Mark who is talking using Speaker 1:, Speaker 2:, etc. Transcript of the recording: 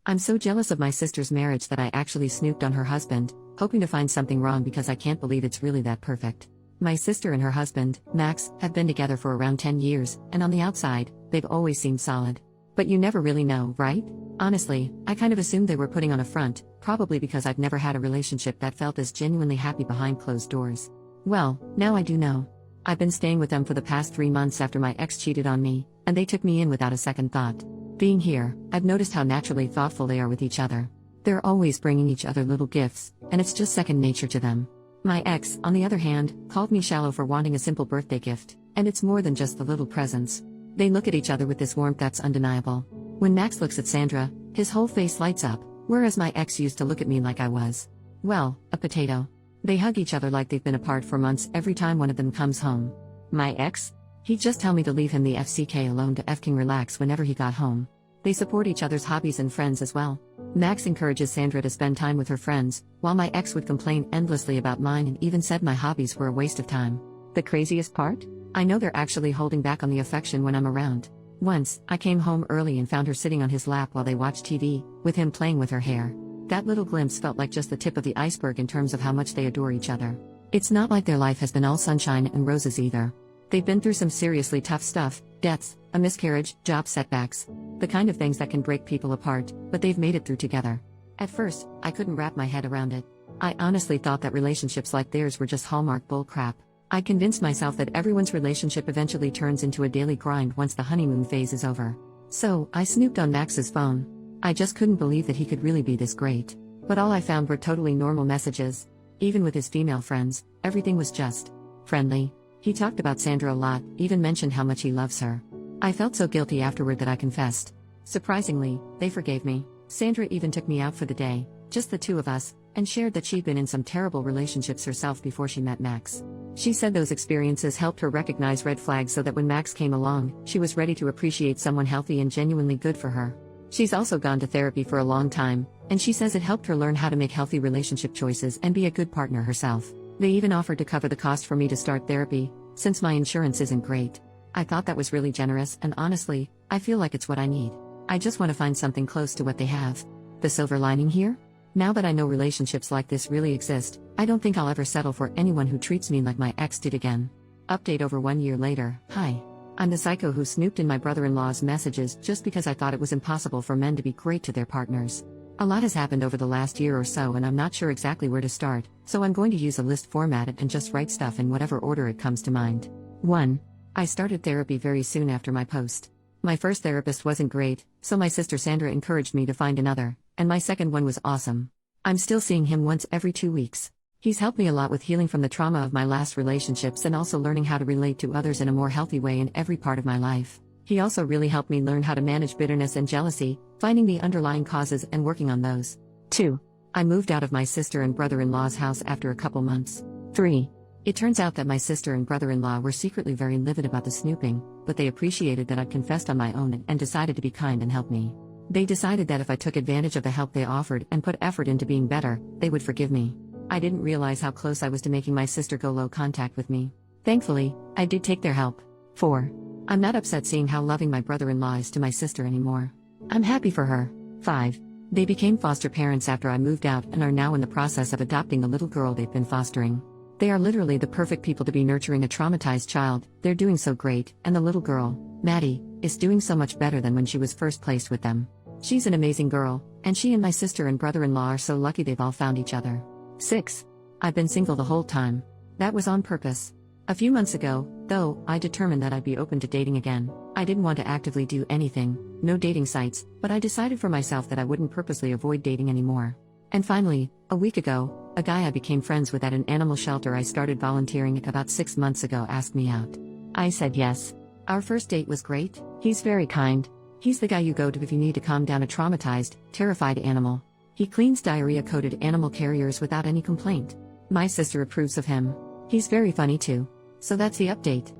Speaker 1: I'm so jealous of my sister's marriage that I actually snooped on her husband, hoping to find something wrong because I can't believe it's really that perfect. My sister and her husband, Max, have been together for around 10 years, and on the outside, they've always seemed solid. But you never really know, right? Honestly, I kind of assumed they were putting on a front, probably because I've never had a relationship that felt as genuinely happy behind closed doors. Well, now I do know. I've been staying with them for the past 3 months after my ex cheated on me, and they took me in without a second thought. Being here, I've noticed how naturally thoughtful they are with each other. They're always bringing each other little gifts, and it's just second nature to them. My ex, on the other hand, called me shallow for wanting a simple birthday gift, and it's more than just the little presents. They look at each other with this warmth that's undeniable. When Max looks at Sandra, his whole face lights up, whereas my ex used to look at me like I was, well, a potato. They hug each other like they've been apart for months every time one of them comes home. My ex? He'd just tell me to leave him the FCK alone to effing relax whenever he got home. They support each other's hobbies and friends as well. Max encourages Sandra to spend time with her friends, while my ex would complain endlessly about mine and even said my hobbies were a waste of time. The craziest part? I know they're actually holding back on the affection when I'm around. Once, I came home early and found her sitting on his lap while they watched TV, with him playing with her hair. That little glimpse felt like just the tip of the iceberg in terms of how much they adore each other. It's not like their life has been all sunshine and roses either. They've been through some seriously tough stuff, deaths, a miscarriage, job setbacks. The kind of things that can break people apart, but they've made it through together. At first, I couldn't wrap my head around it. I honestly thought that relationships like theirs were just Hallmark bullcrap. I convinced myself that everyone's relationship eventually turns into a daily grind once the honeymoon phase is over. So, I snooped on Max's phone. I just couldn't believe that he could really be this great. But all I found were totally normal messages. Even with his female friends, everything was just friendly. He talked about Sandra a lot, even mentioned how much he loves her. I felt so guilty afterward that I confessed. Surprisingly, they forgave me. Sandra even took me out for the day, just the two of us, and shared that she'd been in some terrible relationships herself before she met Max. She said those experiences helped her recognize red flags so that when Max came along, she was ready to appreciate someone healthy and genuinely good for her. She's also gone to therapy for a long time, and she says it helped her learn how to make healthy relationship choices and be a good partner herself. They even offered to cover the cost for me to start therapy, since my insurance isn't great. I thought that was really generous, and honestly, I feel like it's what I need. I just want to find something close to what they have. The silver lining here? Now that I know relationships like this really exist, I don't think I'll ever settle for anyone who treats me like my ex did again. Update over 1 year later. Hi. I'm the psycho who snooped in my brother-in-law's messages just because I thought it was impossible for men to be great to their partners. A lot has happened over the last year or so and I'm not sure exactly where to start, so I'm going to use a list format and just write stuff in whatever order it comes to mind. 1. I started therapy very soon after my post. My first therapist wasn't great, so my sister Sandra encouraged me to find another, and my second one was awesome. I'm still seeing him once every 2 weeks. He's helped me a lot with healing from the trauma of my last relationships and also learning how to relate to others in a more healthy way in every part of my life. He also really helped me learn how to manage bitterness and jealousy, finding the underlying causes and working on those. 2. I moved out of my sister and brother-in-law's house after a couple months. 3. It turns out that my sister and brother-in-law were secretly very livid about the snooping, but they appreciated that I'd confessed on my own and decided to be kind and help me. They decided that if I took advantage of the help they offered and put effort into being better, they would forgive me. I didn't realize how close I was to making my sister go low contact with me. Thankfully, I did take their help. 4. I'm not upset seeing how loving my brother-in-law is to my sister anymore. I'm happy for her. 5. They became foster parents after I moved out and are now in the process of adopting a little girl they've been fostering. They are literally the perfect people to be nurturing a traumatized child. They're doing so great, and the little girl, Maddie, is doing so much better than when she was first placed with them. She's an amazing girl, and she and my sister and brother-in-law are so lucky they've all found each other. 6. I've been single the whole time. That was on purpose. A few months ago, though, I determined that I'd be open to dating again. I didn't want to actively do anything, no dating sites, but I decided for myself that I wouldn't purposely avoid dating anymore. And finally, a week ago, a guy I became friends with at an animal shelter I started volunteering at about 6 months ago asked me out. I said yes. Our first date was great. He's very kind. He's the guy you go to if you need to calm down a traumatized, terrified animal. He cleans diarrhea-coated animal carriers without any complaint. My sister approves of him. He's very funny too. So that's the update.